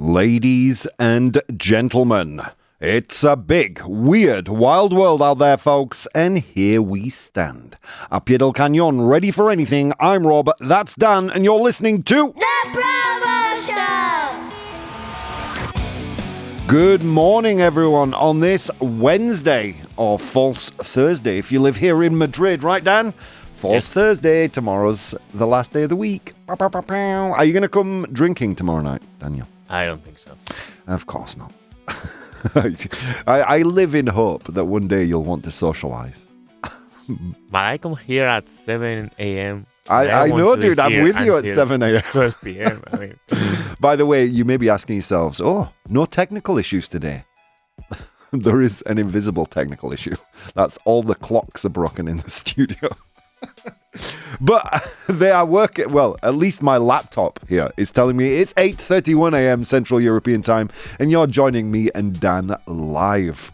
Ladies and gentlemen, it's a big, weird, wild world out there, folks, and here we stand. A pie del cañón, ready for anything. I'm Rob, that's Dan, and you're listening to The ProBoh Show! Good morning, everyone, on this Wednesday, or False Thursday, if you live here in Madrid, right, Dan? False Thursday, tomorrow's the last day of the week. Are you going to come drinking tomorrow night, Daniel? I don't think so. Of course not. I live in hope that one day you'll want to socialize. But I come here at 7 a.m. I know, dude. I'm with you at 7 a.m. 12 p.m. I mean. By the way, you may be asking yourselves, no technical issues today. There is an invisible technical issue. That's all the clocks are broken in the studio. But they are working. Well, at least my laptop here is telling me it's 8:31 a.m. Central European Time, and you're joining me and Dan live.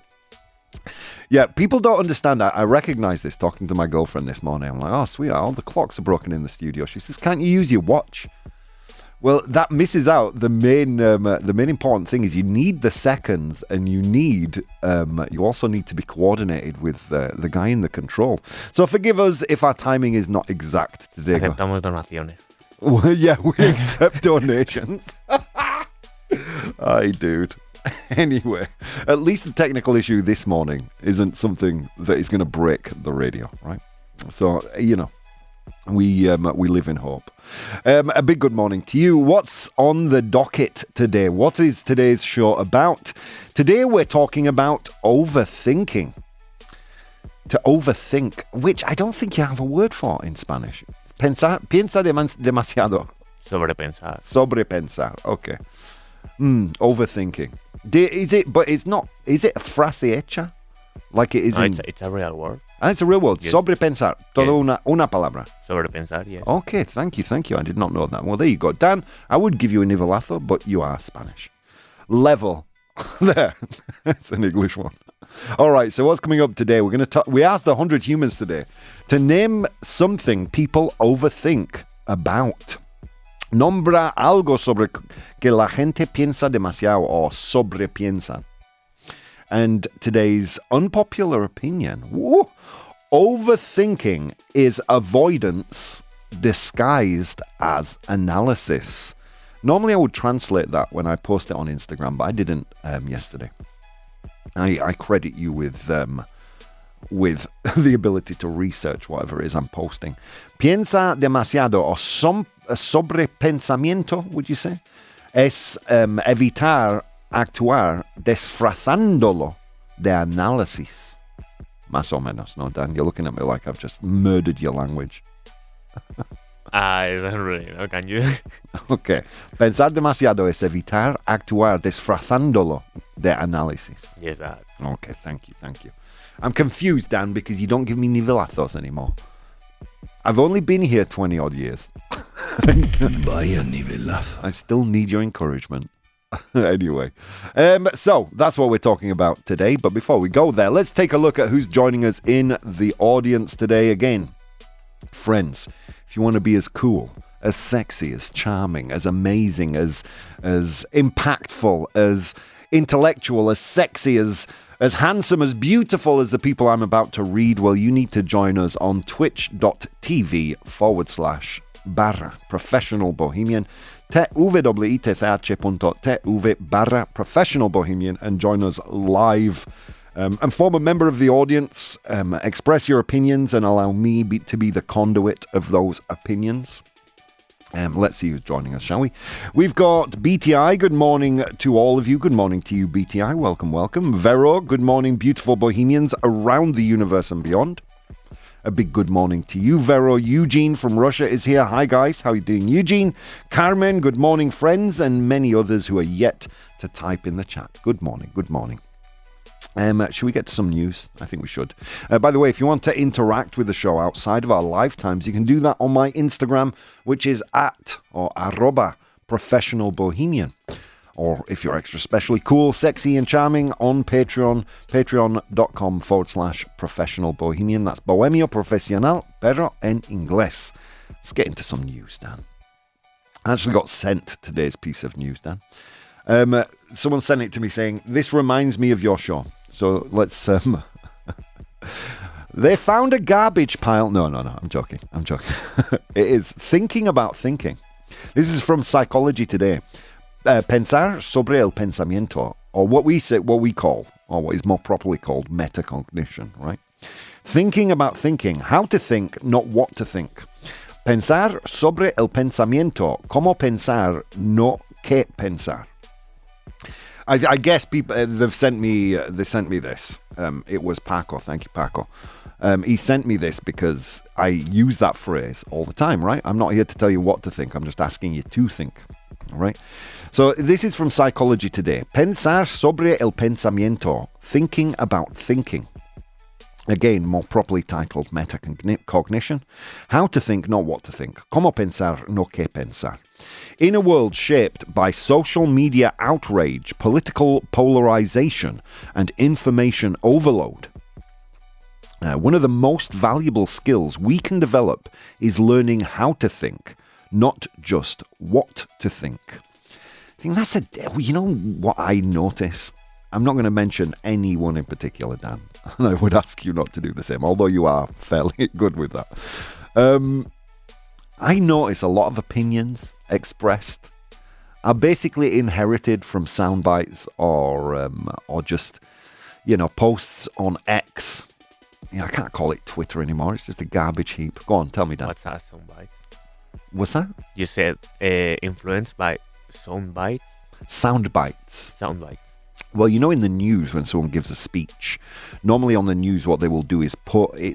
Yeah, people don't understand. I recognize this talking to my girlfriend this morning. I'm like, oh, sweetheart, all the clocks are broken in the studio. She says, can't you use your watch? Well, that misses out the main important thing is you need the seconds, and you also need to be coordinated with the guy in the control. So forgive us if our timing is not exact today. Aceptamos donaciones. Well, yeah, we accept donations. Aye, dude. Anyway, at least the technical issue this morning isn't something that is going to break the radio, right? So, we live in hope. A big good morning to you. What's on the docket today? What is today's show about? Today we're talking about overthinking. To overthink, which I don't think you have a word for in Spanish. Piensa demasiado. Sobrepensar. Sobrepensar. Okay. Overthinking. Is it a frase hecha? Like it is It's a real word. It's a real word. Yes. Sobrepensar. Todo una palabra. Sobrepensar, yes. Okay, thank you. I did not know that. Well, there you go. Dan, I would give you a nivelazo, but you are Spanish. Level. There. That's an English one. All right, so what's coming up today? We asked 100 humans today to name something people overthink about. Nombra algo sobre que la gente piensa demasiado or sobrepiensan. And today's unpopular opinion, overthinking is avoidance disguised as analysis. Normally I would translate that when I post it on Instagram, but I didn't yesterday. I credit you with the ability to research whatever it is I'm posting. Piensa demasiado o sobrepensamiento, would you say? Es evitar actuar disfrazándolo de análisis. Más o menos, no, Dan? You're looking at me like I've just murdered your language. I don't really know, can you? Okay. Pensar demasiado es evitar actuar disfrazándolo de análisis. Yes, that. Okay, thank you. I'm confused, Dan, because you don't give me nivelazos anymore. I've only been here 20 odd years. Vaya nivelazo. I still need your encouragement. Anyway, so that's what we're talking about today. But before we go there, let's take a look at who's joining us in the audience today. Again, friends, if you want to be as cool, as sexy, as charming, as amazing, as impactful, as intellectual, as sexy, as handsome, as beautiful as the people I'm about to read, well, you need to join us on twitch.tv/professional bohemian. twitch.tv/professional bohemian and join us live and form a member of the audience, express your opinions and allow me to be the conduit of those opinions. Let's see who's joining us, shall we? We've got BTI. Good morning to all of you. Good morning to you, BTI. Welcome. Vero, good morning, beautiful bohemians around the universe and beyond. A big good morning to you, Vero. Eugene from Russia is here. Hi, guys. How are you doing, Eugene? Carmen, good morning, friends, and many others who are yet to type in the chat. Good morning. Should we get to some news? I think we should. By the way, if you want to interact with the show outside of our lifetimes, you can do that on my Instagram, which is @, professional bohemian. Or if you're extra specially cool, sexy and charming, on Patreon, patreon.com/professional bohemian. That's Bohemio Profesional, pero en inglés. Let's get into some news, Dan. I actually got sent today's piece of news, Dan. Someone sent it to me saying, this reminds me of your show. So let's... They found a garbage pile. No, I'm joking. It is thinking about thinking. This is from Psychology Today. Pensar sobre el pensamiento, or what we call, or what is more properly called, metacognition, right? Thinking about thinking, how to think, not what to think. Pensar sobre el pensamiento, como pensar, no que pensar. I guess people they sent me this. It was Paco. Thank you, Paco. He sent me this because I use that phrase all the time, right? I'm not here to tell you what to think. I'm just asking you to think, all right? So this is from Psychology Today. Pensar sobre el pensamiento, thinking about thinking. Again, more properly titled metacognition. How to think, not what to think. Como pensar, no que pensar. In a world shaped by social media outrage, political polarization, and information overload, one of the most valuable skills we can develop is learning how to think, not just what to think. I think that's you know what I notice? I'm not going to mention anyone in particular, Dan, and I would ask you not to do the same, although you are fairly good with that. I notice a lot of opinions expressed are basically inherited from sound bites or just, posts on X. I can't call it Twitter anymore. It's just a garbage heap. Go on, tell me, Dan. What's that, sound bites? What's that? You said influenced by sound bites? Sound bites. Sound bites. Well, in the news when someone gives a speech, normally on the news what they will do is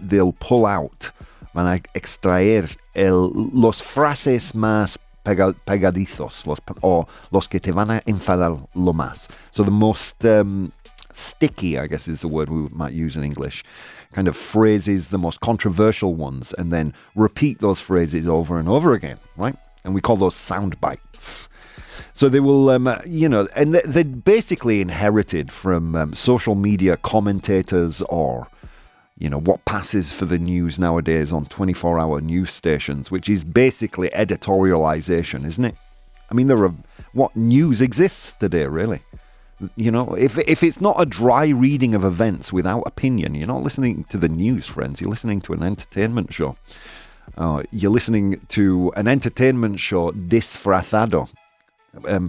they'll pull out, van a extraer los frases más pegadizos, los que te van a enfadar lo más. So the most sticky, I guess is the word we might use in English, kind of phrases, the most controversial ones, and then repeat those phrases over and over again, right? And we call those sound bites. So they will, and they're basically inherited from social media commentators or, what passes for the news nowadays on 24-hour news stations, which is basically editorialization, isn't it? I mean, what news exists today, really? If it's not a dry reading of events without opinion, you're not listening to the news, friends. You're listening to an entertainment show. You're listening to an entertainment show disfrazado,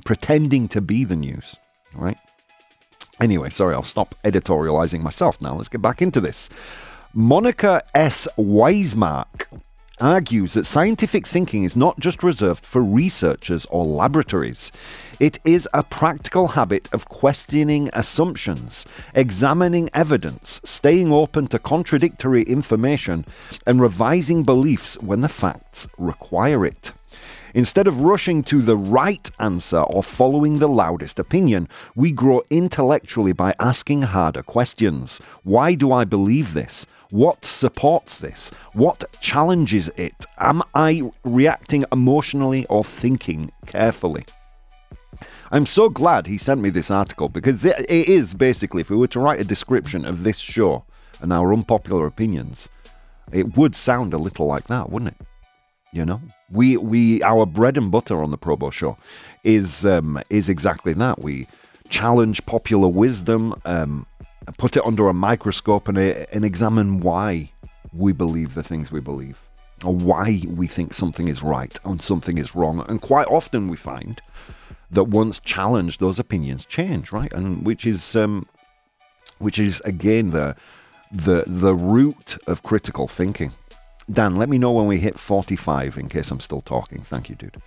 pretending to be the news, right? Anyway, sorry, I'll stop editorializing myself now. Let's get back into this. Monica S. Weismark argues that scientific thinking is not just reserved for researchers or laboratories. It is a practical habit of questioning assumptions, examining evidence, staying open to contradictory information, and revising beliefs when the facts require it. Instead of rushing to the right answer or following the loudest opinion, we grow intellectually by asking harder questions. Why do I believe this? What supports this? What challenges it? Am I reacting emotionally or thinking carefully? I'm so glad he sent me this article because it is basically, if we were to write a description of this show and our unpopular opinions, it would sound a little like that, wouldn't it? We our bread and butter on the ProBoh Show is exactly that. We challenge popular wisdom, put it under a microscope and examine why we believe the things we believe, or why we think something is right and something is wrong. And quite often we find that once challenged, those opinions change, right? And which is again the root of critical thinking. Dan, let me know when we hit 45 in case I'm still talking. Thank you, dude.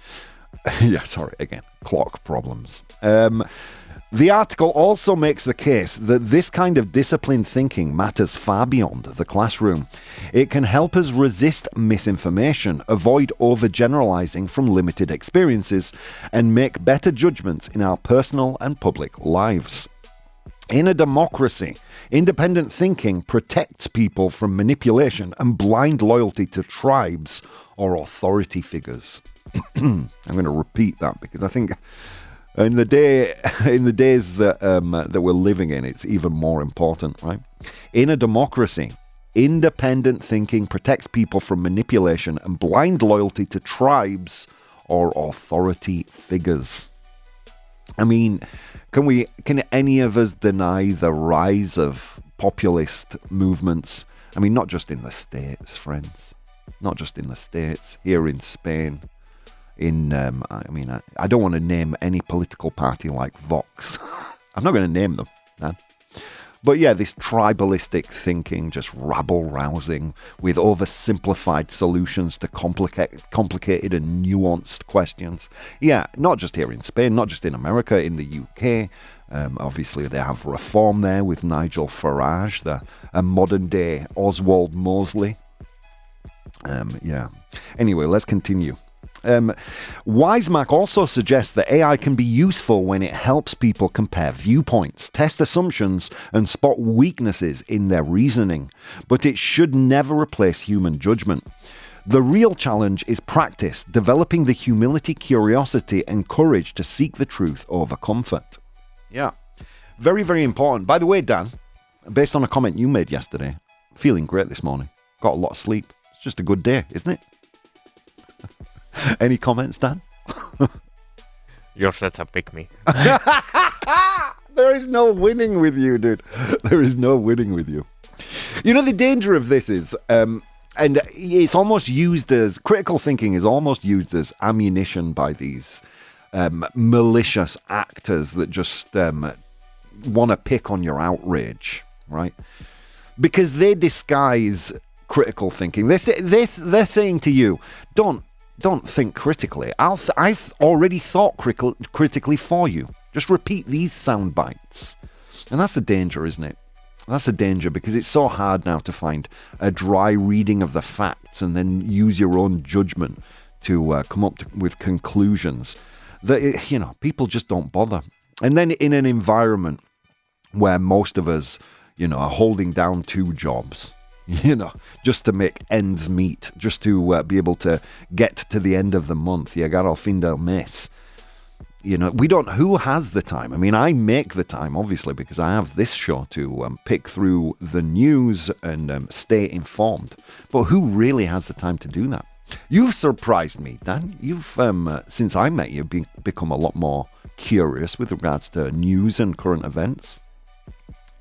Yeah, sorry, again, clock problems. The article also makes the case that this kind of disciplined thinking matters far beyond the classroom. It can help us resist misinformation, avoid overgeneralizing from limited experiences, and make better judgments in our personal and public lives. In a democracy, independent thinking protects people from manipulation and blind loyalty to tribes or authority figures. I'm going to repeat that because I think in the days that we're living in, it's even more important, right? In a democracy, independent thinking protects people from manipulation and blind loyalty to tribes or authority figures. I mean, can any of us deny the rise of populist movements? I mean, not just in the States, friends. Not just in the States. Here in Spain. I don't want to name any political party like Vox. I'm not going to name them, man. But yeah, this tribalistic thinking, just rabble-rousing with oversimplified solutions to complicated and nuanced questions. Yeah, not just here in Spain, not just in America, in the UK. Obviously, they have reform there with Nigel Farage, a modern-day Oswald Mosley. Yeah. Anyway, let's continue. Wisemac also suggests that AI can be useful when it helps people compare viewpoints, test assumptions, and spot weaknesses in their reasoning, but it should never replace human judgment. The real challenge is practice, developing the humility, curiosity, and courage to seek the truth over comfort. Yeah, very, very important. By the way, Dan, based on a comment you made yesterday, feeling great this morning. Got a lot of sleep. It's just a good day, isn't it? Any comments, Dan? You're such a pick-me. There is no winning with you, dude. There is no winning with you. You know, the danger of this is, and it's almost used as, critical thinking is almost used as ammunition by these malicious actors that just want to pick on your outrage, right? Because they disguise critical thinking. They're saying to you, don't think critically. I've already thought critically for you. Just repeat these sound bites. And that's the danger, isn't it? That's the danger, because it's so hard now to find a dry reading of the facts and then use your own judgment to come up with conclusions that, people just don't bother. And then in an environment where most of us, are holding down 2 jobs, just to make ends meet, just to be able to get to the end of the month. Llegar al fin del mes. Who has the time? I mean, I make the time, obviously, because I have this show to pick through the news and stay informed. But who really has the time to do that? You've surprised me, Dan. You've, since I met you, become a lot more curious with regards to news and current events.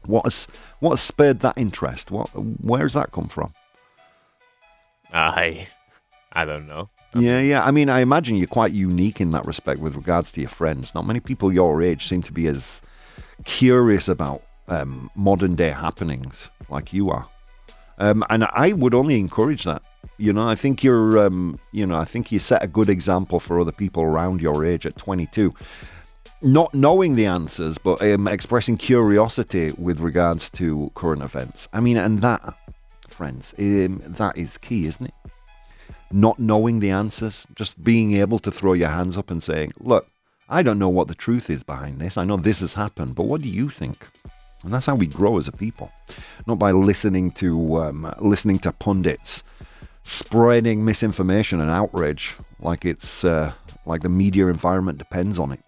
What has spurred that interest? Where's that come from? I don't know. Yeah. I mean, I imagine you're quite unique in that respect with regards to your friends. Not many people your age seem to be as curious about modern day happenings like you are. And I would only encourage that. I think I think you set a good example for other people around your age at 22. Not knowing the answers, but expressing curiosity with regards to current events. I mean, and that, friends, that is key, isn't it? Not knowing the answers, just being able to throw your hands up and saying, look, I don't know what the truth is behind this. I know this has happened, but what do you think? And that's how we grow as a people. Not by listening to pundits spreading misinformation and outrage like it's like the media environment depends on it.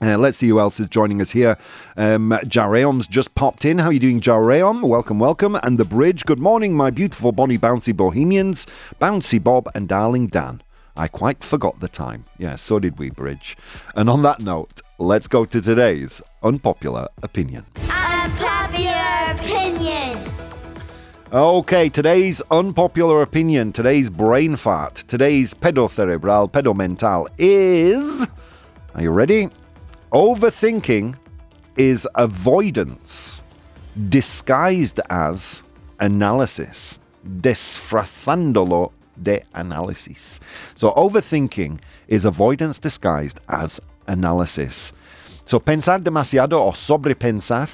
Let's see who else is joining us here. Jareom's just popped in. How are you doing, Jareom? Welcome. And The Bridge. Good morning, my beautiful bonny bouncy bohemians. Bouncy Bob and darling Dan. I quite forgot the time. Yeah, so did we, Bridge. And on that note, let's go to today's unpopular opinion. Unpopular opinion. Okay, today's unpopular opinion, today's brain fart, today's pedo cerebral, pedo mental is... Are you ready? Overthinking is avoidance disguised as analysis. Disfrazándolo de análisis. So overthinking is avoidance disguised as analysis. So pensar demasiado o sobrepensar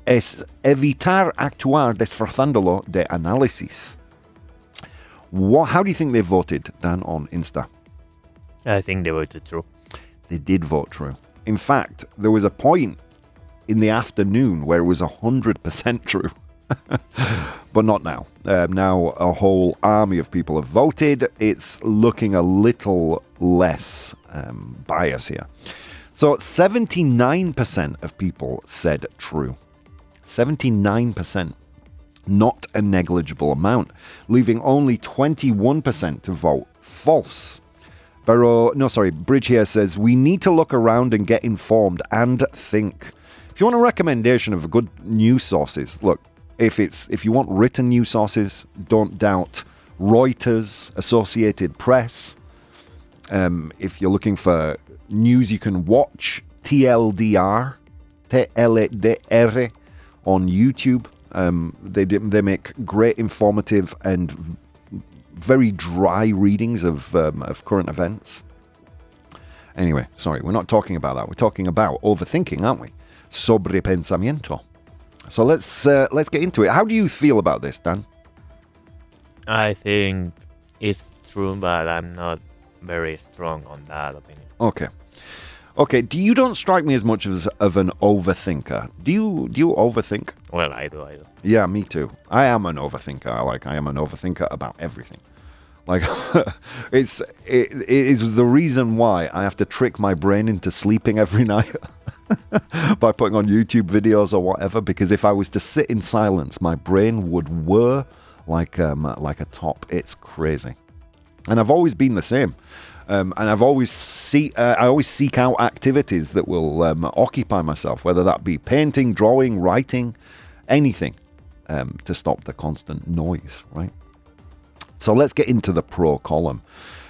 es evitar actuar disfrazándolo de análisis. How do you think they voted, Dan, on Insta? I think they voted true. They did vote true. In fact, there was a point in the afternoon where it was 100% true. But not now. Now a whole army of people have voted. It's looking a little less bias here. So 79% of people said true. 79%. Not a negligible amount, leaving only 21% to vote false. Bridge here says, we need to look around and get informed and think. If you want a recommendation of good news sources, look, if you want written news sources, don't doubt Reuters, Associated Press. If you're looking for news you can watch, TLDR, TLDR on YouTube. They make great, informative, and very dry readings of current events. Anyway, sorry, we're not talking about that. We're talking about overthinking, aren't we? Sobrepensamiento. So let's get into it. How do you feel about this, Dan? I think it's true, but I'm not very strong on that opinion. Okay. You don't strike me as much of an overthinker. Do you overthink? Well, I do. Yeah, me too. I am an overthinker. I am an overthinker about everything. Like, it is the reason why I have to trick my brain into sleeping every night by putting on YouTube videos or whatever. Because if I was to sit in silence, my brain would whir like a top. It's crazy, and I've always been the same. And I always seek out activities that will occupy myself, whether that be painting, drawing, writing, anything, to stop the constant noise, right? So let's get into the pro column,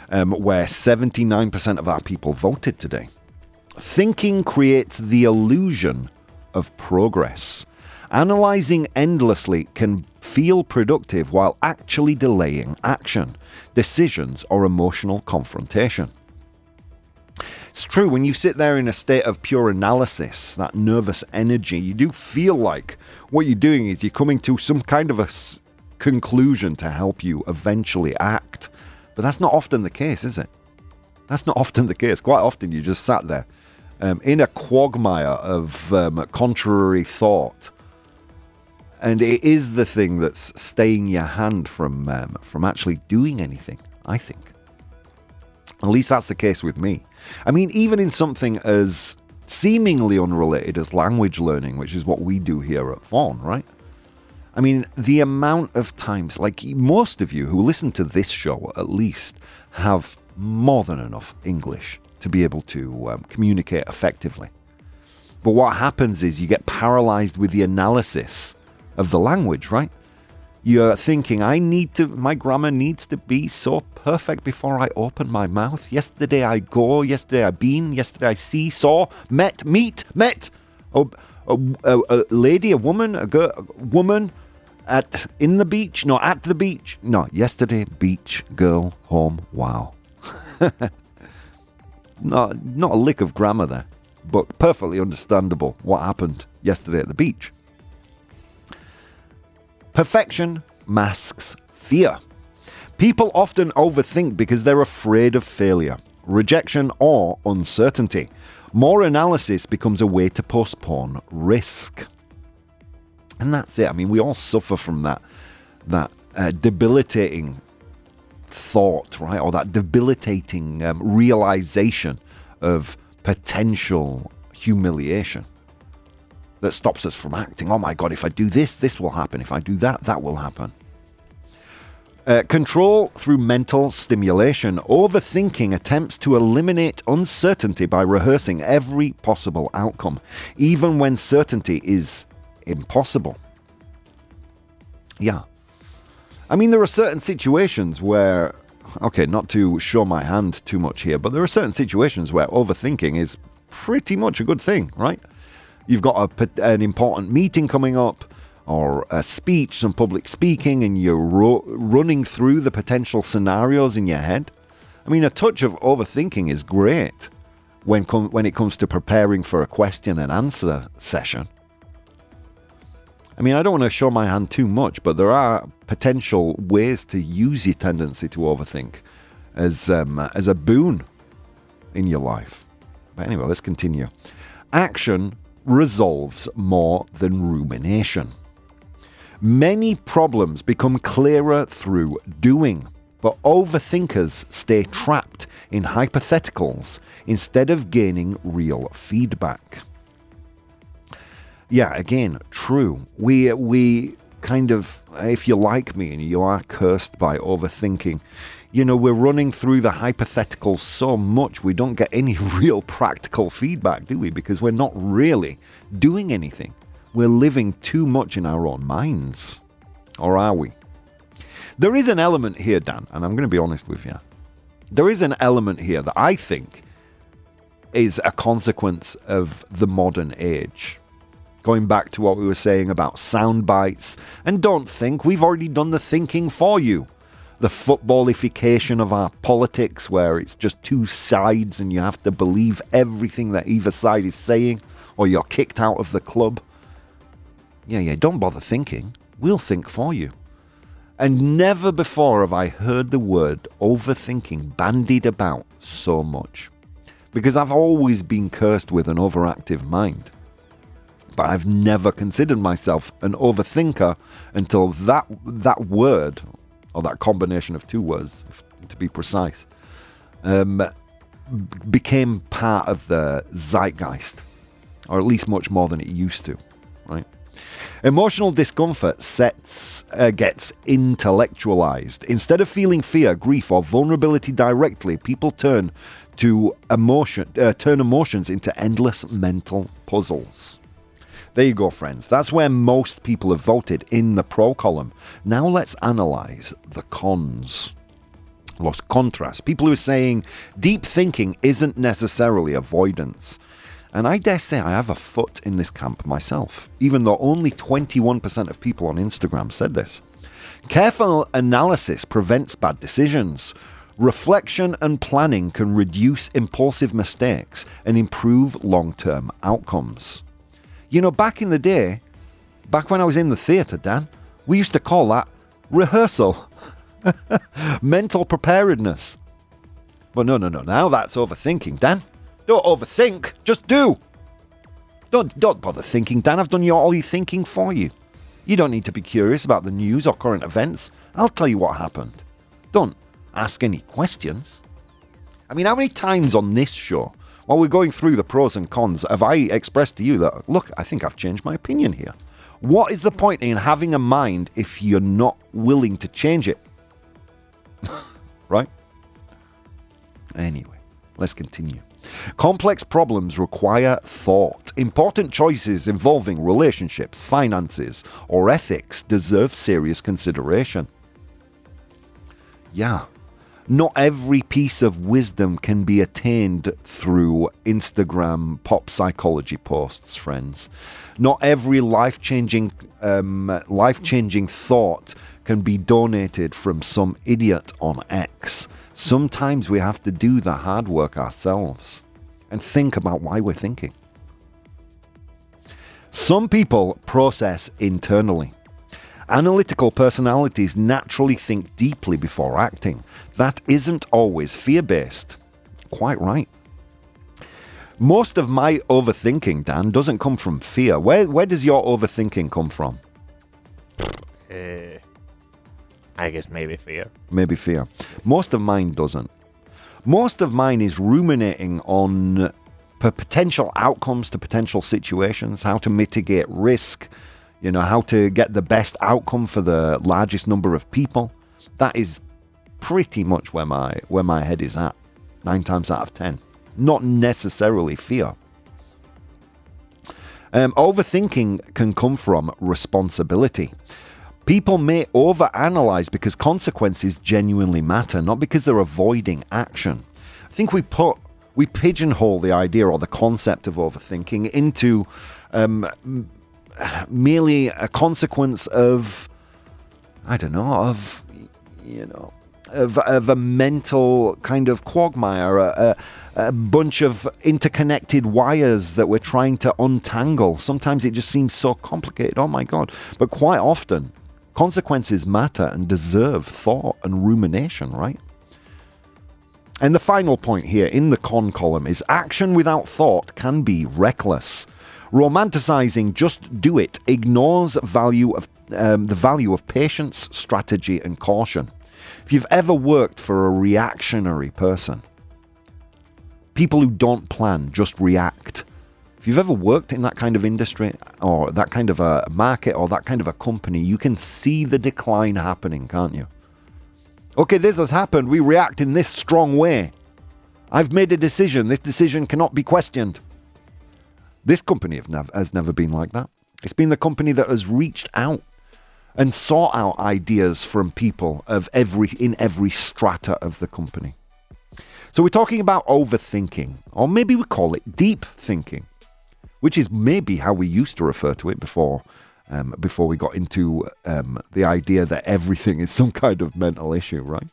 where 79% of our people voted today. Thinking creates the illusion of progress. Analyzing endlessly can feel productive while actually delaying action, decisions, or emotional confrontation. It's true, when you sit there in a state of pure analysis, that nervous energy, you do feel like what you're doing is you're coming to some kind of a conclusion to help you eventually act. But that's not often the case, is it? That's not often the case. Quite often you just sat there in a quagmire of contrary thought. And it is the thing that's staying your hand from actually doing anything, I think. At least that's the case with me. I mean, even in something as seemingly unrelated as language learning, which is what we do here at Vaughan, right? I mean, the amount of times, like most of you who listen to this show at least, have more than enough English to be able to communicate effectively. But what happens is you get paralyzed with the analysis of the language, right? You're thinking, my grammar needs to be so perfect before I open my mouth. Yesterday I go, yesterday I been, yesterday I see, saw, met. A lady, a woman, a girl, woman at the beach. No, yesterday, beach, girl, home, wow. Not a lick of grammar there, but perfectly understandable what happened yesterday at the beach. Perfection masks fear. People often overthink because they're afraid of failure, rejection, or uncertainty. More analysis becomes a way to postpone risk. And that's it. I mean, we all suffer from that debilitating thought, right? Or that debilitating realization of potential humiliation that stops us from acting. Oh my God, if I do this, this will happen. If I do that, that will happen. Control through mental stimulation. Overthinking attempts to eliminate uncertainty by rehearsing every possible outcome, even when certainty is impossible. Yeah. I mean, there are certain situations where, okay, not to show my hand too much here, but there are certain situations where overthinking is pretty much a good thing, right? You've got an important meeting coming up, or a speech, some public speaking, and you're running through the potential scenarios in your head. I mean, a touch of overthinking is great when it comes to preparing for a question and answer session. I mean, I don't want to show my hand too much, but there are potential ways to use your tendency to overthink as a boon in your life. But anyway, let's continue. Action resolves more than rumination. Many problems become clearer through doing, but overthinkers stay trapped in hypotheticals instead of gaining real feedback. Yeah, again, true. We kind of, if you're like me and you are cursed by overthinking, We're running through the hypotheticals so much we don't get any real practical feedback, do we? Because we're not really doing anything. We're living too much in our own minds. Or are we? There is an element here, Dan, and I'm going to be honest with you. There is an element here that I think is a consequence of the modern age. Going back to what we were saying about sound bites, and don't think, we've already done the thinking for you. The footballification of our politics, where it's just two sides and you have to believe everything that either side is saying, or you're kicked out of the club. Yeah, don't bother thinking. We'll think for you. And never before have I heard the word overthinking bandied about so much. Because I've always been cursed with an overactive mind. But I've never considered myself an overthinker until that word, or that combination of two words, to be precise, became part of the zeitgeist, or at least much more than it used to, right? Emotional discomfort gets intellectualized. Instead of feeling fear, grief, or vulnerability directly, people turn emotions into endless mental puzzles. There you go, friends. That's where most people have voted in the pro column. Now let's analyze the cons. Los contras. People who are saying deep thinking isn't necessarily avoidance. And I dare say I have a foot in this camp myself, even though only 21% of people on Instagram said this. Careful analysis prevents bad decisions. Reflection and planning can reduce impulsive mistakes and improve long-term outcomes. Back in the day, back when I was in the theatre, Dan, we used to call that rehearsal. Mental preparedness. But no. Now that's overthinking, Dan. Don't overthink. Just do. Don't bother thinking, Dan. I've done all your thinking for you. You don't need to be curious about the news or current events. I'll tell you what happened. Don't ask any questions. I mean, how many times on this show, while we're going through the pros and cons, have I expressed to you that, look, I think I've changed my opinion here? What is the point in having a mind if you're not willing to change it? Right? Anyway, let's continue. Complex problems require thought. Important choices involving relationships, finances, or ethics deserve serious consideration. Yeah. Not every piece of wisdom can be attained through Instagram pop psychology posts, friends. Not every life-changing thought can be donated from some idiot on X. Sometimes we have to do the hard work ourselves and think about why we're thinking. Some people process internally. Analytical personalities naturally think deeply before acting. That isn't always fear-based. Quite right. Most of my overthinking, Dan, doesn't come from fear. Where does your overthinking come from? I guess maybe fear. Maybe fear. Most of mine doesn't. Most of mine is ruminating on potential outcomes to potential situations, how to mitigate risk, how to get the best outcome for the largest number of people. That is pretty much where my head is at, 9 times out of 10. Not necessarily fear. Overthinking can come from responsibility. People may overanalyze because consequences genuinely matter, not because they're avoiding action. I think we pigeonhole the idea or the concept of overthinking into merely a consequence of, of a mental kind of quagmire, a bunch of interconnected wires that we're trying to untangle. Sometimes it just seems so complicated, oh my God. But quite often, consequences matter and deserve thought and rumination, right? And the final point here in the con column is action without thought can be reckless. Romanticizing just do it ignores the value of patience, strategy, and caution. If you've ever worked for a reactionary person, people who don't plan, just react. If you've ever worked in that kind of industry or that kind of a market or that kind of a company, you can see the decline happening, can't you? Okay, this has happened. We react in this strong way. I've made a decision. This decision cannot be questioned. This company has never been like that. It's been the company that has reached out and sought out ideas from people in every strata of the company. So we're talking about overthinking, or maybe we call it deep thinking, which is maybe how we used to refer to it before we got into the idea that everything is some kind of mental issue, right?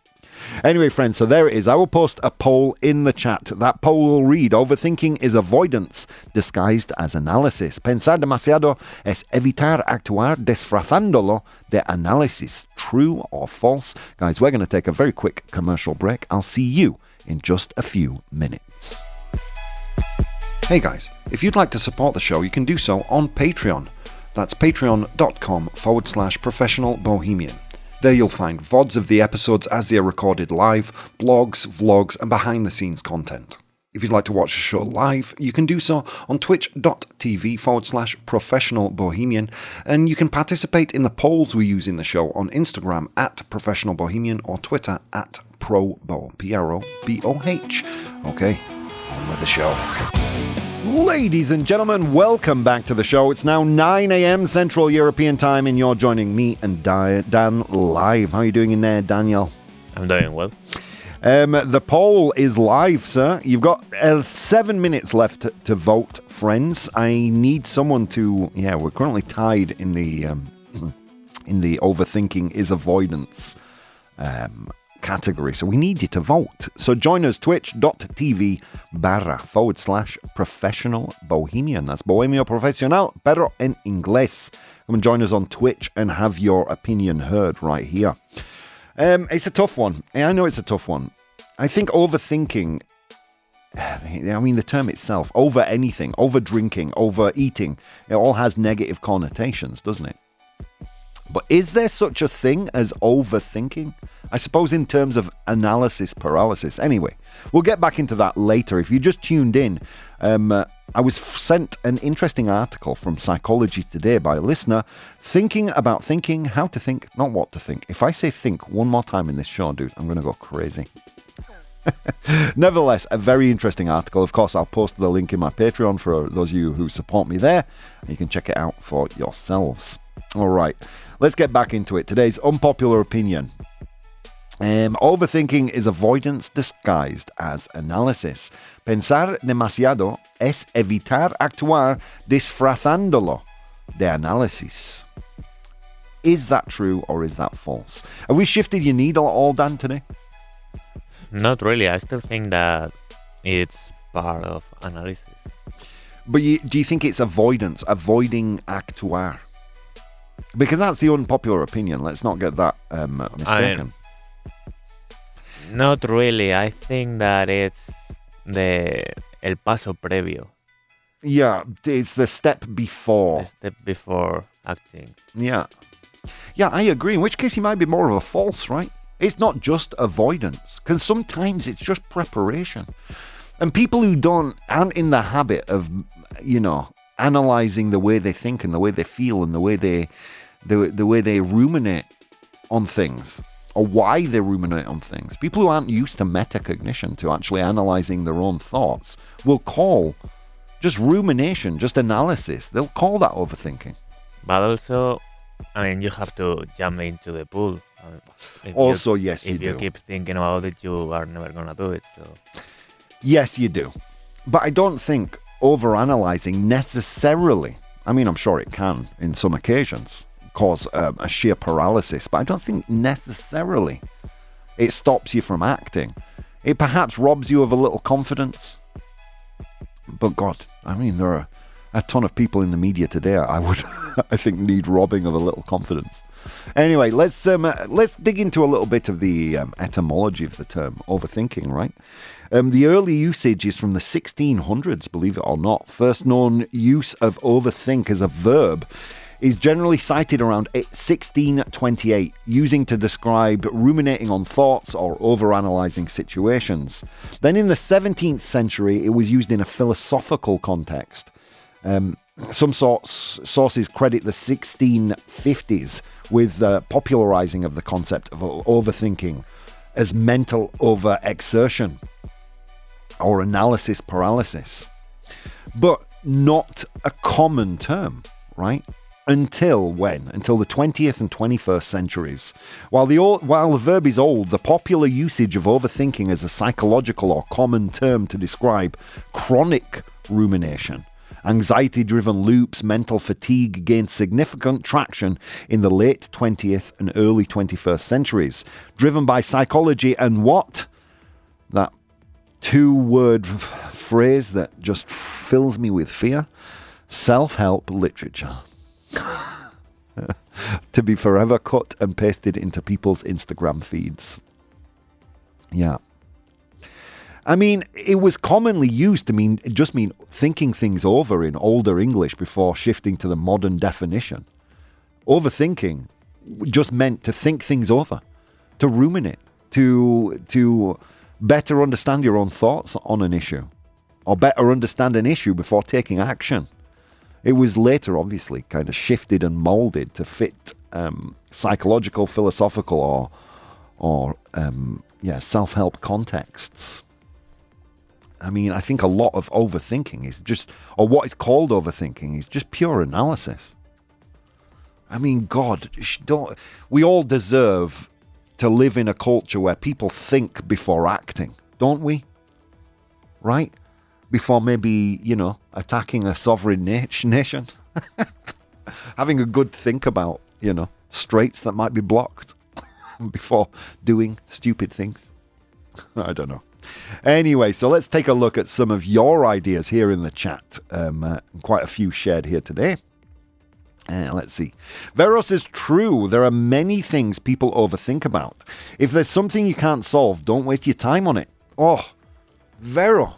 Anyway, friends, so there it is. I will post a poll in the chat. That poll will read, overthinking is avoidance disguised as analysis. Pensar demasiado es evitar actuar disfrazándolo de análisis. True or false? Guys, we're going to take a very quick commercial break. I'll see you in just a few minutes. Hey guys, if you'd like to support the show, you can do so on Patreon. That's patreon.com/professional bohemian. There you'll find VODs of the episodes as they are recorded live, blogs, vlogs, and behind-the-scenes content. If you'd like to watch the show live, you can do so on twitch.tv/professional bohemian, and you can participate in the polls we use in the show on Instagram @professional bohemian or Twitter @ProBoh, PROBOH. Okay, on with the show. Ladies and gentlemen, welcome back to the show. It's now 9 a.m. Central European Time, and you're joining me and Dan live. How are you doing in there, Daniel? I'm doing well. The poll is live, sir. You've got 7 minutes left to vote, friends. I need someone to... Yeah, we're currently tied in the overthinking is avoidance category, so we need you to vote. So join us, twitch.tv/professional bohemian. That's bohemio profesional, pero en inglés. Come and join us on Twitch and have your opinion heard right here. It's a tough one. I know it's a tough one. I think overthinking, I mean, the term itself, over anything, over drinking, over eating, it all has negative connotations, doesn't it? But is there such a thing as overthinking? I suppose in terms of analysis paralysis. Anyway, we'll get back into that later. If you just tuned in, I was sent an interesting article from Psychology Today by a listener, thinking about thinking, how to think, not what to think. If I say think one more time in this show, dude, I'm going to go crazy. Nevertheless, a very interesting article. Of course, I'll post the link in my Patreon for those of you who support me there. And you can check it out for yourselves. All right, let's get back into it. Today's unpopular opinion. Overthinking is avoidance disguised as analysis. Pensar demasiado es evitar actuar disfrazándolo de análisis. Is that true or is that false? Have we shifted your needle at all, Dan, today? Not really. I still think that it's part of analysis. But do you think it's avoidance, avoiding actuar? Because that's the unpopular opinion. Let's not get that mistaken. Not really. I think that it's el paso previo. Yeah, it's the step before. The step before acting. Yeah. Yeah, I agree. In which case, it might be more of a false, right? It's not just avoidance, because sometimes it's just preparation. And people who aren't in the habit of, analyzing the way they think and the way they feel and the way they ruminate on things, or why they ruminate on things. People who aren't used to metacognition, to actually analyzing their own thoughts, will call just rumination, just analysis, they'll call that overthinking. But also, you have to jump into the pool. Yes, you do. If you keep thinking about it, you are never going to do it. So. Yes, you do. But I don't think overanalyzing necessarily, I'm sure it can in some occasions cause a sheer paralysis, but I don't think necessarily it stops you from acting. It perhaps robs you of a little confidence. But God, there are a ton of people in the media today I think need robbing of a little confidence. Anyway, let's dig into a little bit of the etymology of the term overthinking, right? The early usage is from the 1600s, believe it or not. First known use of overthink as a verb is generally cited around 1628, using to describe ruminating on thoughts or overanalyzing situations. Then in the 17th century, it was used in a philosophical context. Some sources credit the 1650s with popularizing of the concept of overthinking, as mental overexertion or analysis paralysis, but not a common term, right? Until when? Until the 20th and 21st centuries. While the verb is old, the popular usage of overthinking as a psychological or common term to describe chronic rumination, anxiety-driven loops, mental fatigue gained significant traction in the late 20th and early 21st centuries, driven by psychology and what? That two-word phrase that just fills me with fear. Self-help literature. To be forever cut and pasted into people's Instagram feeds. Yeah. I mean, it was commonly used to mean thinking things over in older English before shifting to the modern definition. Overthinking just meant to think things over, to ruminate, to better understand your own thoughts on an issue, or better understand an issue before taking action. It was later, obviously, kind of shifted and molded to fit psychological, philosophical, or self-help contexts. I mean, I think a lot of overthinking is just, or what is called overthinking, is just pure analysis. I mean, God, we all deserve to live in a culture where people think before acting, don't we? Right? Before maybe, attacking a sovereign nation. Having a good think about, straits that might be blocked before doing stupid things. I don't know. Anyway, so let's take a look at some of your ideas here in the chat. Quite a few shared here today. Let's see. Vero says, true, there are many things people overthink about. If there's something you can't solve, don't waste your time on it. Oh, Vero.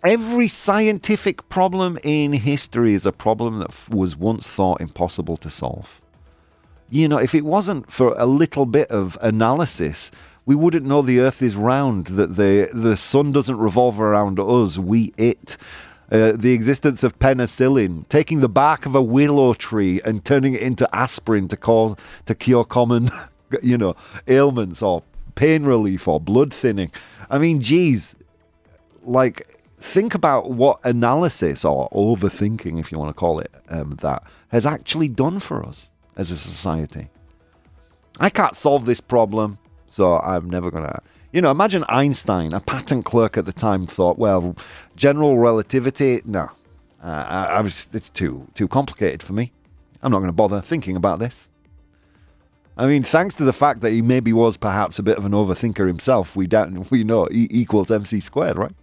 Every scientific problem in history is a problem that was once thought impossible to solve. If it wasn't for a little bit of analysis, we wouldn't know the earth is round, that the sun doesn't revolve around us, it. The existence of penicillin, taking the bark of a willow tree and turning it into aspirin to cure common, ailments or pain relief or blood thinning. I mean, geez, think about what analysis or overthinking, if you want to call it that, has actually done for us as a society. I can't solve this problem, so I'm never going to... imagine Einstein, a patent clerk at the time, thought, well, general relativity, no. It's too complicated for me. I'm not going to bother thinking about this. I mean, thanks to the fact that he maybe was perhaps a bit of an overthinker himself, we know E equals MC squared, right?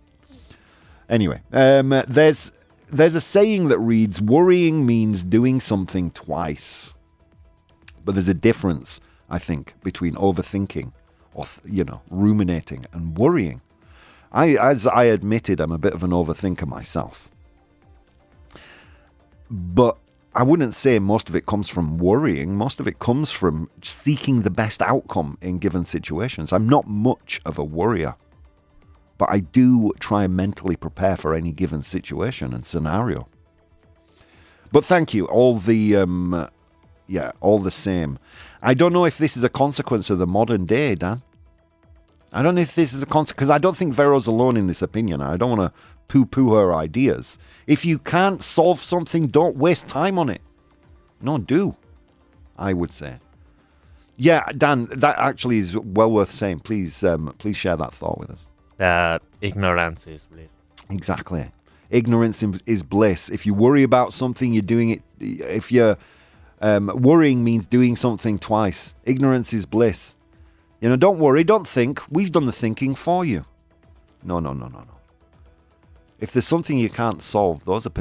Anyway, there's a saying that reads, worrying means doing something twice. But there's a difference, I think, between overthinking or, ruminating and worrying. As I admitted, I'm a bit of an overthinker myself. But I wouldn't say most of it comes from worrying. Most of it comes from seeking the best outcome in given situations. I'm not much of a worrier, but I do try and mentally prepare for any given situation and scenario. But thank you, all the same. I don't know if this is a consequence of the modern day, Dan. I don't know if this is a consequence, because I don't think Vero's alone in this opinion. I don't want to poo-poo her ideas. If you can't solve something, don't waste time on it. No, do, I would say. Yeah, Dan, that actually is well worth saying. Please share that thought with us. That ignorance is bliss. Exactly. Ignorance is bliss. If you worry about something, you're doing it. If you're worrying means doing something twice. Ignorance is bliss. Don't worry, don't think. We've done the thinking for you. No. If there's something you can't solve, those are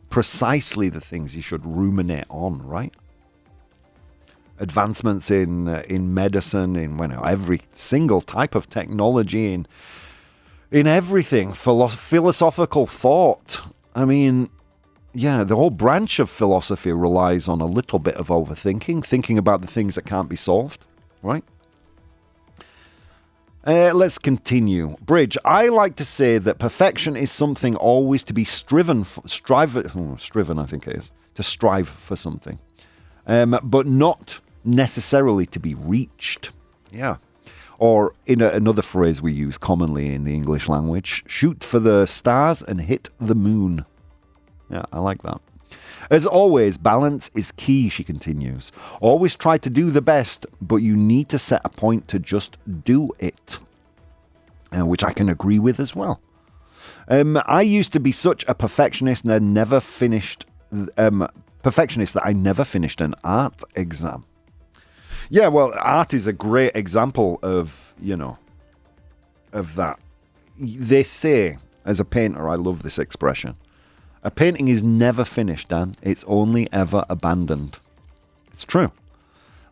precisely the things you should ruminate on, right? Advancements in medicine, in every single type of technology, in everything, philosophical thought. I mean, yeah, the whole branch of philosophy relies on a little bit of overthinking, thinking about the things that can't be solved, right? Let's continue. Bridge, I like to say that perfection is something always to be striven, I think it is, to strive for something, but not necessarily to be reached. Yeah. Or in another phrase we use commonly in the English language, shoot for the stars and hit the moon. Yeah, I like that. As always, balance is key, she continues. Always try to do the best, but you need to set a point to just do it. Which I can agree with as well. I used to be such a perfectionist and I never finished that I never finished an art exam. Yeah, well, art is a great example of, of that. They say, as a painter, I love this expression. A painting is never finished, Dan. It's only ever abandoned. It's true.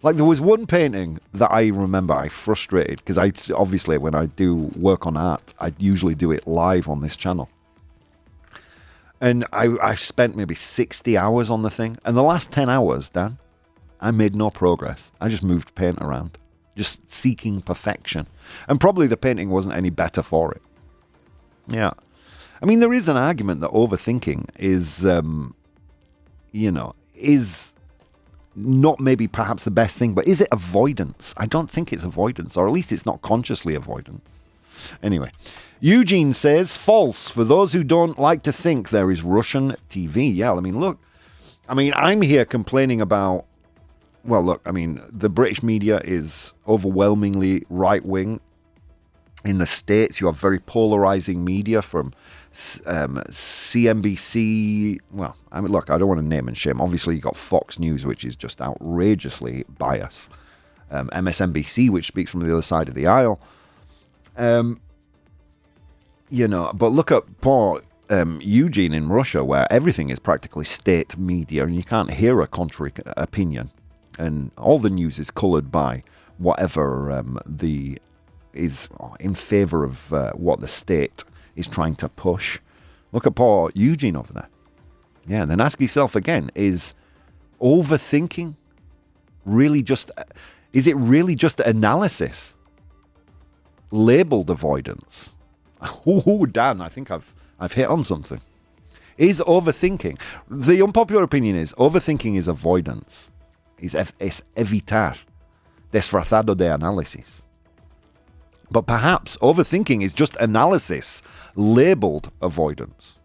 Like, there was one painting that I remember I frustrated, because obviously when I do work on art, I usually do it live on this channel. And I've spent maybe 60 hours on the thing. And the last 10 hours, Dan, I made no progress. I just moved paint around, just seeking perfection. And probably the painting wasn't any better for it. Yeah. I mean, there is an argument that overthinking is, is not maybe perhaps the best thing, but is it avoidance? I don't think it's avoidance, or at least it's not consciously avoidant. Anyway, Eugene says, false. For those who don't like to think, there is Russian TV. Yeah, I mean, look, I'm here complaining about, the British media is overwhelmingly right-wing. In the States, you have very polarizing media from CNBC. Well, I don't want to name and shame. Obviously, you got Fox News, which is just outrageously biased. MSNBC, which speaks from the other side of the aisle. But look at poor Eugene in Russia, where everything is practically state media, and you can't hear a contrary opinion. And all the news is coloured by whatever is in favor of what the state is trying to push. Look at poor Eugene over there. Yeah, and then ask yourself again, is overthinking really just analysis labeled avoidance? Oh, Dan, I think I've hit on something. Is overthinking, the unpopular opinion is overthinking is avoidance. Es evitar, disfrazado de análisis. But perhaps overthinking is just analysis labeled avoidance.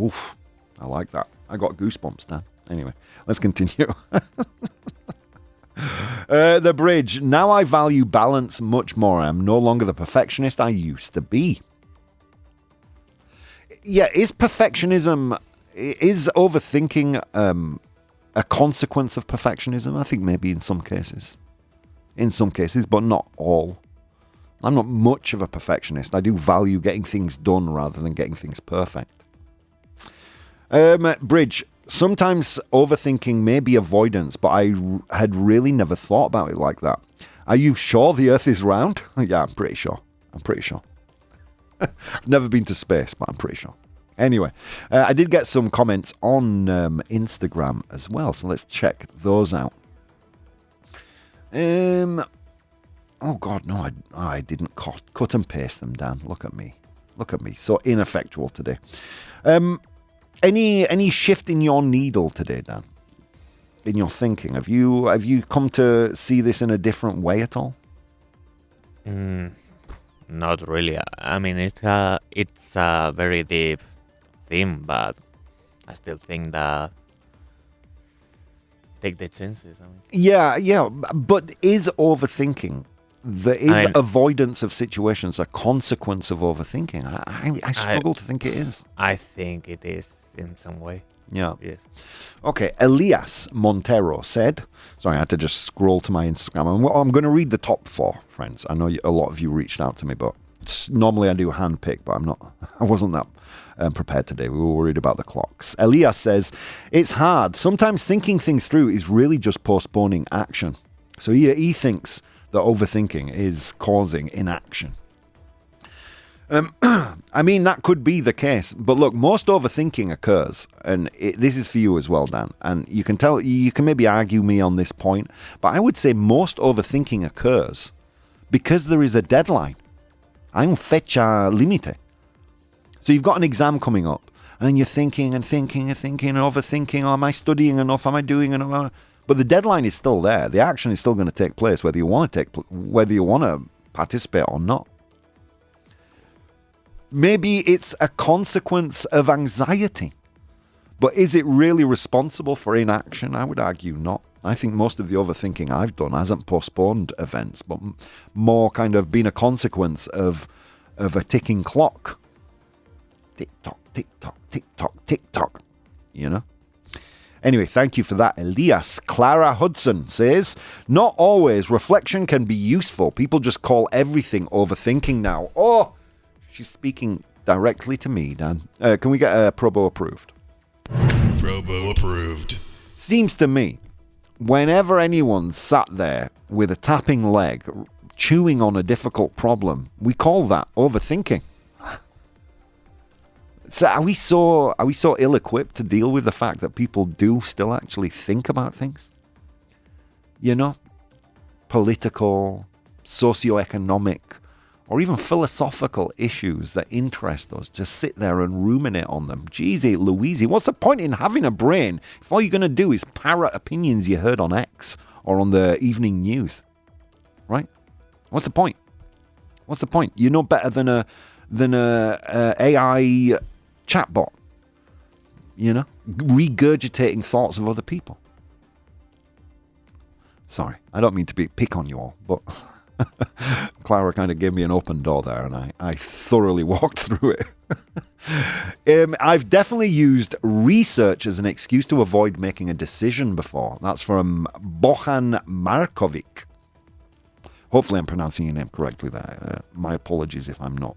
Oof, I like that. I got goosebumps, Dan. Anyway, let's continue. The bridge. Now I value balance much more. I am no longer the perfectionist I used to be. Yeah, is overthinking a consequence of perfectionism? I think maybe in some cases. But not all. I'm not much of a perfectionist. I do value getting things done rather than getting things perfect. Bridge. Sometimes overthinking may be avoidance, but I had really never thought about it like that. Are you sure the Earth is round? Yeah, I'm pretty sure. I've never been to space, but I'm pretty sure. Anyway, I did get some comments on Instagram as well, so let's check those out. Oh God, no, I didn't cut and paste them, Dan. Look at me, so ineffectual today. Any shift in your needle today, Dan? In your thinking, have you come to see this in a different way at all? Not really. I mean, it's a very deep theme, but I still think that take the chances. Yeah. But is overthinking, avoidance of situations a consequence of overthinking? I struggle to think it is. I think it is in some way. Yeah. Yes. Okay. Elias Montero said, sorry, I had to just scroll to my Instagram. I'm going to read the top 4, friends. I know a lot of you reached out to me, but normally I do handpick, but I wasn't that prepared today. We were worried about the clocks. Elias says, it's hard. Sometimes thinking things through is really just postponing action. So he thinks that overthinking is causing inaction. I mean, that could be the case. But look, most overthinking occurs, and this is for you as well, Dan. And you can maybe argue me on this point, but I would say most overthinking occurs because there is a deadline. Hay un fecha límite. So you've got an exam coming up, and you're thinking and overthinking. Oh, am I studying enough? Am I doing enough? But the deadline is still there. The action is still going to take place, whether you want to participate or not. Maybe it's a consequence of anxiety. But is it really responsible for inaction? I would argue not. I think most of the overthinking I've done hasn't postponed events, but more kind of been a consequence of a ticking clock. Tick-tock, tick-tock, tick-tock, tick-tock. You know? Anyway, thank you for that, Elias. Clara Hudson says, not always. Reflection can be useful. People just call everything overthinking now. Oh, she's speaking directly to me, Dan. Can we get ProBoh approved? ProBoh approved. Seems to me, whenever anyone's sat there with a tapping leg, chewing on a difficult problem, we call that overthinking. So are we so ill-equipped to deal with the fact that people do still actually think about things? You know, political, socioeconomic, or even philosophical issues that interest us. Just sit there and ruminate on them. Jeezy Louise, what's the point in having a brain if all you're going to do is parrot opinions you heard on X or on the evening news? Right? What's the point? What's the point? You're no better than a AI chatbot, you know, regurgitating thoughts of other people. Sorry, I don't mean to pick on you all, but Clara kind of gave me an open door there, and I thoroughly walked through it. I've definitely used research as an excuse to avoid making a decision before. That's from Bohan Markovic. Hopefully I'm pronouncing your name correctly there. My apologies if I'm not.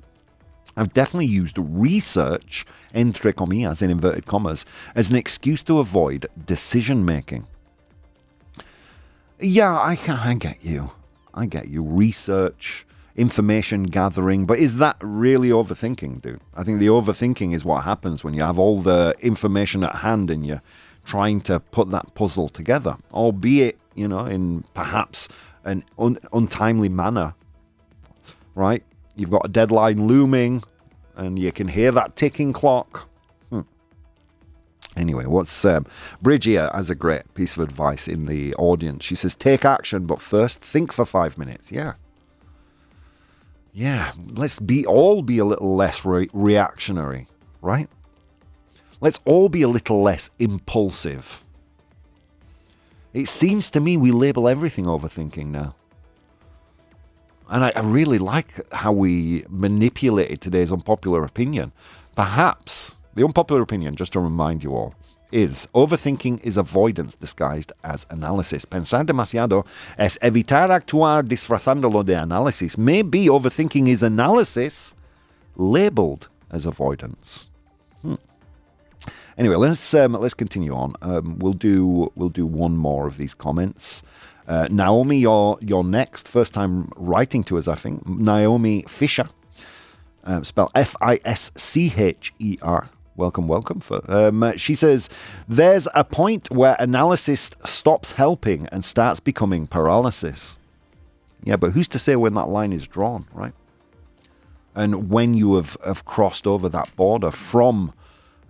I've definitely used research, entre comillas, in inverted commas, as an excuse to avoid decision making. Yeah, I get you. I get you. Research, information gathering, but is that really overthinking, dude? I think the overthinking is what happens when you have all the information at hand and you're trying to put that puzzle together, albeit, you know, in perhaps an untimely manner, right? You've got a deadline looming, and you can hear that ticking clock. Anyway, what's Bridgia has a great piece of advice in the audience. She says, take action, but first think for 5 minutes. Yeah. Let's all be a little less reactionary, right? Let's all be a little less impulsive. It seems to me we label everything overthinking now. And I really like how we manipulated today's unpopular opinion. Perhaps the unpopular opinion, just to remind you all, is overthinking is avoidance disguised as analysis. Pensar demasiado es evitar actuar disfrazándolo de análisis. Maybe overthinking is analysis labeled as avoidance. Anyway, let's continue on. We'll do one more of these comments. Naomi, you're next. First time writing to us, I think. Naomi Fisher, spelled Fischer. Welcome. She says, there's a point where analysis stops helping and starts becoming paralysis. Yeah, but who's to say when that line is drawn, right? And when you have crossed over that border from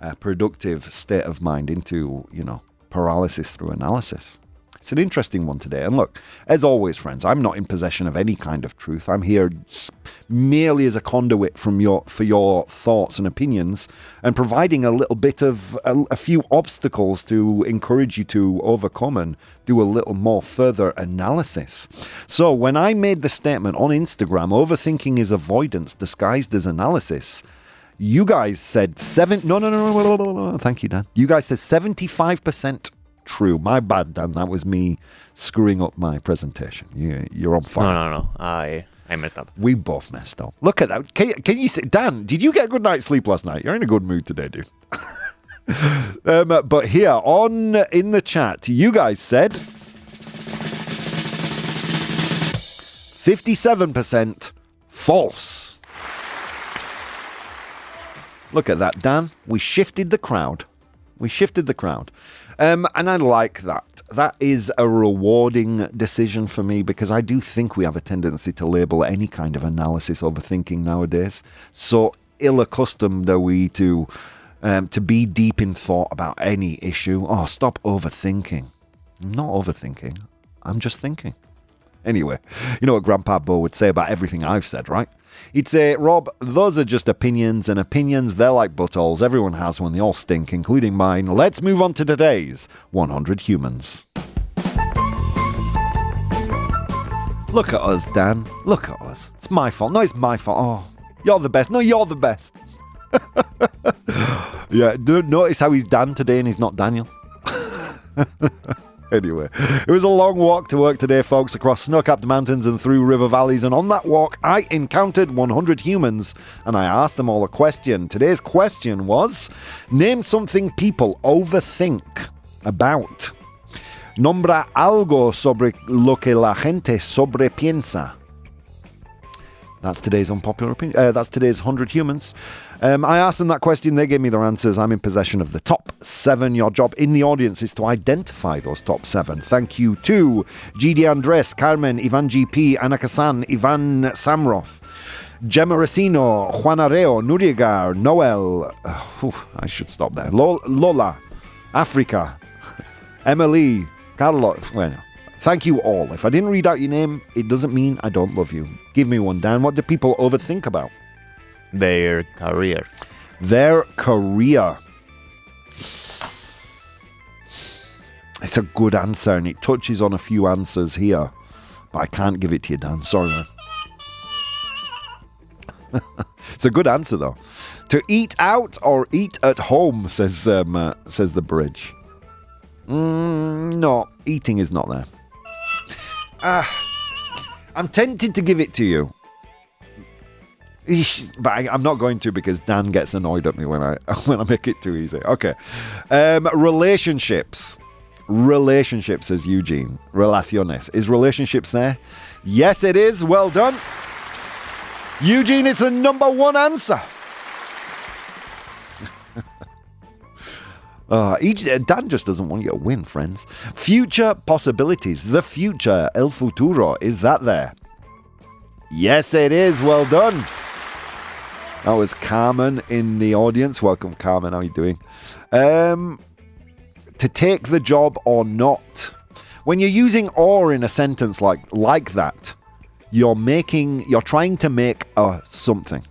a productive state of mind into, you know, paralysis through analysis. It's an interesting one today. And look, as always, friends, I'm not in possession of any kind of truth. I'm here merely as a conduit for your thoughts and opinions, and providing a little bit of a few obstacles to encourage you to overcome and do a little more further analysis. So when I made the statement on Instagram, overthinking is avoidance disguised as analysis, you guys said no. Thank you, Dan. You guys said 75%. True. My bad, Dan. That was me screwing up my presentation. You're on fire. No. I messed up. We both messed up. Look at that. Can you say, Dan, did you get a good night's sleep last night? You're in a good mood today, dude. But here in the chat, you guys said 57% false. Look at that, Dan. We shifted the crowd. And I like that. That is a rewarding decision for me, because I do think we have a tendency to label any kind of analysis overthinking nowadays. So ill-accustomed are we to be deep in thought about any issue. Oh, stop overthinking. I'm not overthinking. I'm just thinking. Anyway, you know what Grandpa Bo would say about everything I've said, right? He'd say, Rob, those are just opinions, and opinions, they're like buttholes. Everyone has one. They all stink, including mine. Let's move on to today's 100 Humans. Look at us, Dan. Look at us. It's my fault. No, it's my fault. Oh, you're the best. No, you're the best. Yeah, notice how he's Dan today and he's not Daniel. Anyway, it was a long walk to work today, folks, across snow-capped mountains and through river valleys. And on that walk, I encountered 100 humans and I asked them all a question. Today's question was, name something people overthink about. Nombra algo sobre lo que la gente sobrepiensa. That's today's unpopular opinion. That's today's 100 humans. I asked them that question. They gave me their answers. I'm in possession of the top 7. Your job in the audience is to identify those top 7. Thank you to GD Andres, Carmen, Ivan GP, Anna Kasan, Ivan Samroff, Gemma Racino, Juan Areo, Nuriegar, Noel. I should stop there. Lola, Africa, Emily, Carlos. Well, thank you all. If I didn't read out your name, it doesn't mean I don't love you. Give me one, Dan. What do people overthink about? Their career. Their career. It's a good answer, and it touches on a few answers here. But I can't give it to you, Dan. Sorry, man. It's a good answer, though. To eat out or eat at home, says the bridge. No, eating is not there. I'm tempted to give it to you. But I'm not going to because Dan gets annoyed at me when I make it too easy. Okay. Relationships. Relationships, says Eugene. Relaciones. Is relationships there? Yes, it is. Well done. Eugene, it's the number 1 answer. Dan just doesn't want you to win, friends. Future possibilities. The future. El futuro. Is that there? Yes, it is. Well done. That was Carmen in the audience. Welcome, Carmen. How are you doing? To take the job or not. When you're using or in a sentence like that, you're trying to make a something.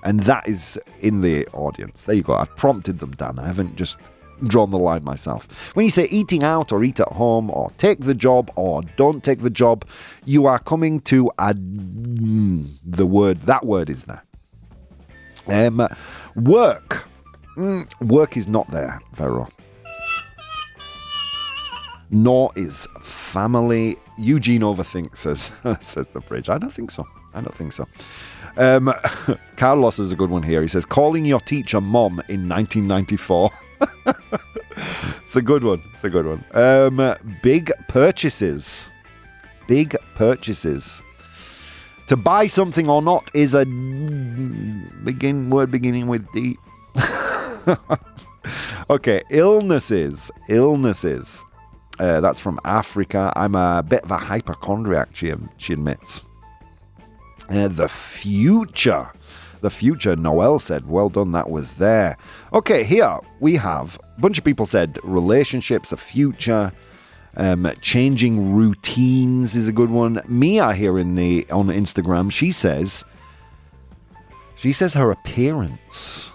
And that is in the audience. There you go. I've prompted them, Dan. I haven't just drawn the line myself. When you say eating out or eat at home or take the job or don't take the job, you are coming to the word. That word is there. Work. Work is not there, Vero. Nor is family. Eugene overthinks, says the bridge. I don't think so. Carlos is a good one here. He says, calling your teacher mom in 1994. It's a good one. Big purchases. To buy something or not is a word beginning with D. Okay, illnesses. That's from Africa. I'm a bit of a hypochondriac, she admits. The future, Noel said. Well done, that was there. Okay, here we have a bunch of people said relationships, the future, changing routines is a good one. Mia here on Instagram, she says her appearance,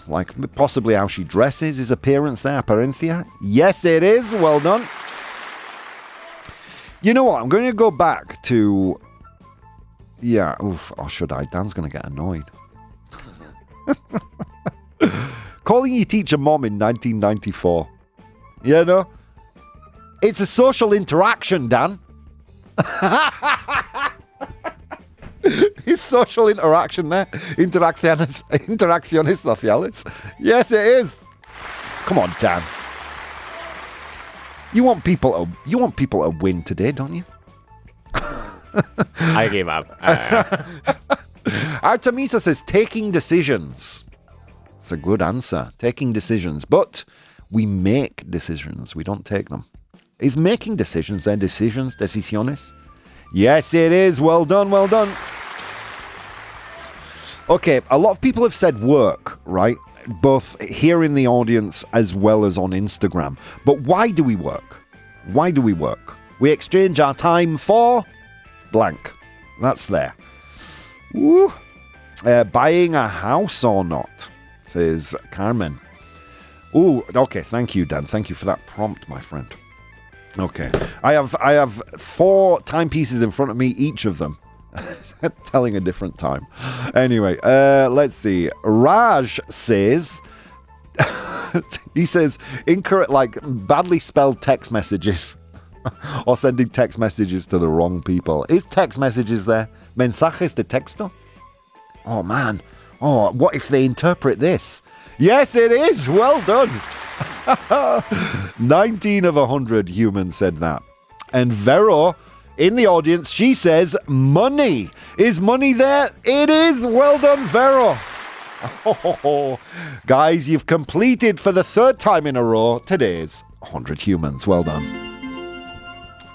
like possibly how she dresses. Is appearance there, apparencia? Yes, it is. Well done. You know what? I'm going to go back to... Yeah, or should I? Dan's going to get annoyed. Calling your teacher mom in 1994. You know? It's a social interaction, Dan. Is social interaction there? Interacciones sociales? Yes, it is. Come on, Dan. You want people to win today, don't you? I gave up. Artemisa says taking decisions. It's a good answer. Taking decisions. But we make decisions. We don't take them. Is making decisions their decisions? Decisiones? Yes, it is. Well done. Okay, a lot of people have said work, right? both here in the audience as well as on Instagram. But why do we work? Why do we work? We exchange our time for blank. That's there. Woo. Buying a house or not, says Carmen. Ooh, okay, thank you, Dan. Thank you for that prompt, my friend. Okay, I have 4 timepieces in front of me, each of them telling a different time. Anyway, let's see. Raj says, he says, incorrect, like badly spelled text messages or sending text messages to the wrong people. Is text messages there? Mensajes de texto? Oh, man. Oh, what if they interpret this? Yes, it is. Well done. 19 of 100 humans said that. And Vero, in the audience, she says money. Is money there? It is. Well done, Vero. Oh, guys, you've completed for the 3rd time in a row today's 100 humans. Well done.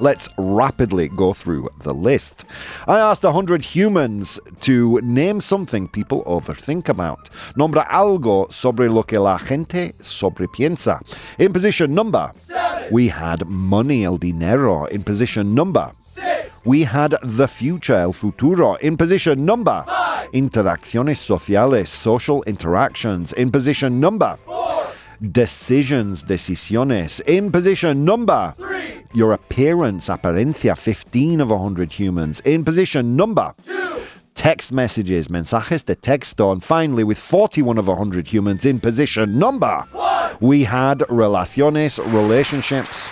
Let's rapidly go through the list. I asked 100 humans to name something people overthink about. Nombra algo sobre lo que la gente sobrepiensa. In position number 7, we had money, el dinero. In position number 6, we had the future, el futuro. In position number 5, interacciones sociales, social interactions. In position number 4, decisions, decisiones. In position number 3, your appearance, apariencia, 15 of 100 humans. In position number 2, text messages, mensajes de texto. And finally, with 41 of 100 humans in position number 1, we had relaciones, relationships.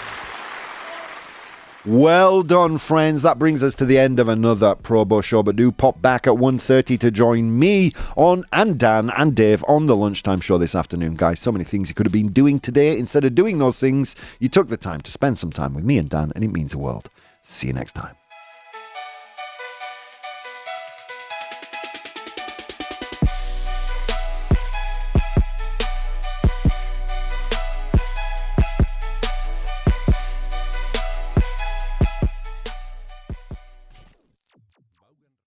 Well done, friends. That brings us to the end of another ProBoh Show. But do pop back at 1:30 to join me and Dan and Dave on the lunchtime show this afternoon. Guys, so many things you could have been doing today. Instead of doing those things, you took the time to spend some time with me and Dan, and it means the world. See you next time.